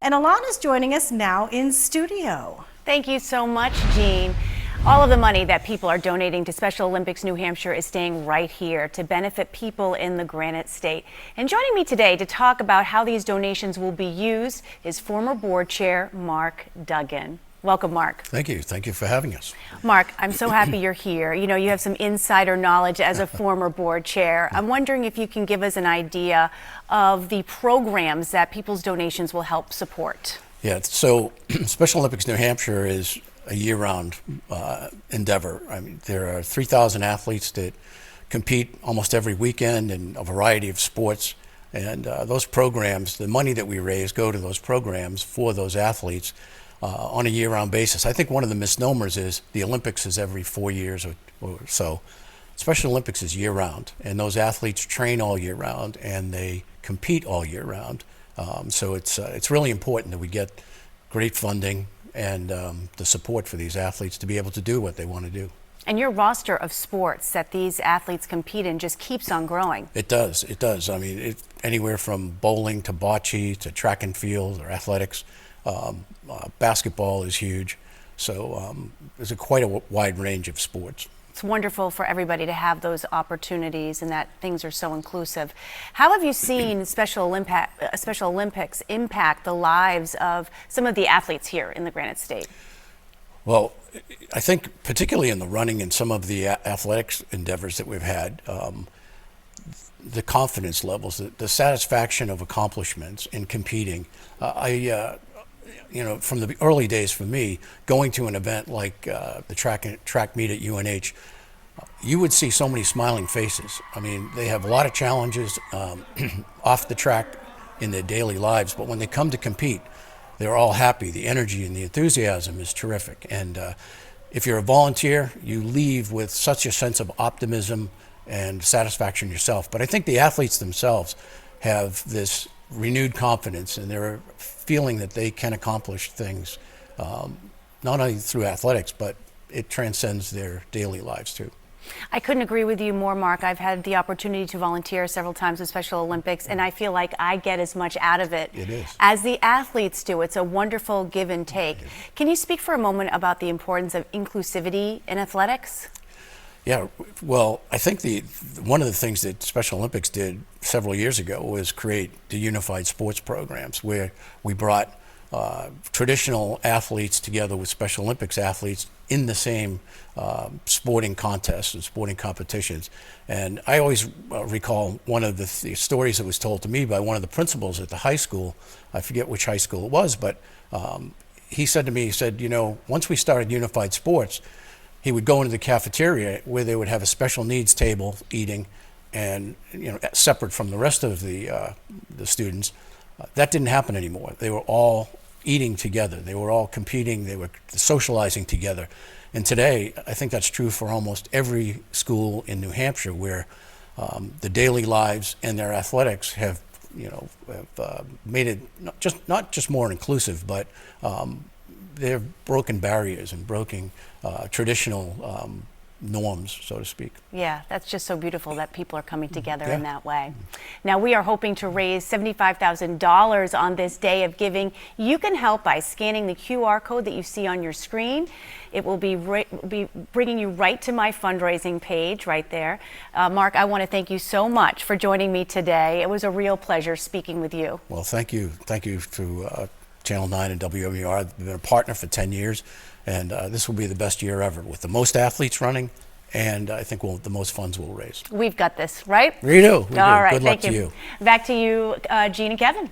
And Alana's joining us now in studio. Thank you so much, Jean. All of the money that people are donating to Special Olympics New Hampshire is staying right here to benefit people in the Granite State. And joining me today to talk about how these donations will be used is former board chair Mark Duggan. Welcome, Mark. Thank you. Thank you for having us. Mark, I'm so happy you're here. You know, you have some insider knowledge as a former board chair. I'm wondering if you can give us an idea of the programs that people's donations will help support. Yeah, so Special Olympics New Hampshire is a year-round endeavor. I mean, there are 3,000 athletes that compete almost every weekend in a variety of sports. And those programs, the money that we raise go to those programs for those athletes on a year-round basis. I think one of the misnomers is the Olympics is every 4 years or so. Special Olympics is year-round, and those athletes train all year round and they compete all year round. So it's really important that we get great funding and the support for these athletes to be able to do what they want to do. And your roster of sports that these athletes compete in just keeps on growing. It does. It does. I mean, anywhere from bowling to bocce to track and field or athletics. Basketball is huge. So there's quite a wide range of sports. It's wonderful for everybody to have those opportunities and that things are so inclusive. How have you seen Special Olympics impact the lives of some of the athletes here in the Granite State? Well, I think particularly in the running and some of the athletics endeavors that we've had, the confidence levels, the satisfaction of accomplishments in competing. You know, from the early days for me, going to an event like the track meet at UNH, you would see so many smiling faces. I mean, they have a lot of challenges off the track in their daily lives, but when they come to compete, they're all happy. The energy and the enthusiasm is terrific. And if you're a volunteer, you leave with such a sense of optimism and satisfaction yourself. But I think the athletes themselves have this renewed confidence and they're feeling that they can accomplish things, not only through athletics, but it transcends their daily lives too. I couldn't agree with you more, Mark. I've had the opportunity to volunteer several times with Special Olympics, and I feel like I get as much out of it as the athletes do. It's a wonderful give and take. Can you speak for a moment about the importance of inclusivity in athletics? Yeah, well, I think one of the things that Special Olympics did several years ago was create the unified sports programs where we brought traditional athletes together with Special Olympics athletes in the same sporting contests and sporting competitions. And I always recall one of the stories that was told to me by one of the principals at the high school. I forget which high school it was, but he said to me, he said, you know, once we started unified sports, he would go into the cafeteria where they would have a special needs table eating, and you know, separate from the rest of the students. That didn't happen anymore. They were all eating together. They were all competing. They were socializing together. And today, I think that's true for almost every school in New Hampshire, where the daily lives and their athletics have, you know, made it not just more inclusive, but they've broken barriers and broken traditional norms, so to speak. Yeah, that's just so beautiful that people are coming together in that way. Now, we are hoping to raise $75,000 on this day of giving. You can help by scanning the QR code that you see on your screen. It will be bringing you right to my fundraising page right there. Mark, I want to thank you so much for joining me today. It was a real pleasure speaking with you. Well, thank you. Thank you to Channel 9 and WMUR. I've been a partner for 10 years, and this will be the best year ever with the most athletes running, and I think the most funds we'll raise. We've got this, right? We do. All right, Good luck thank you. To you. Back to you, Jean and Kevin.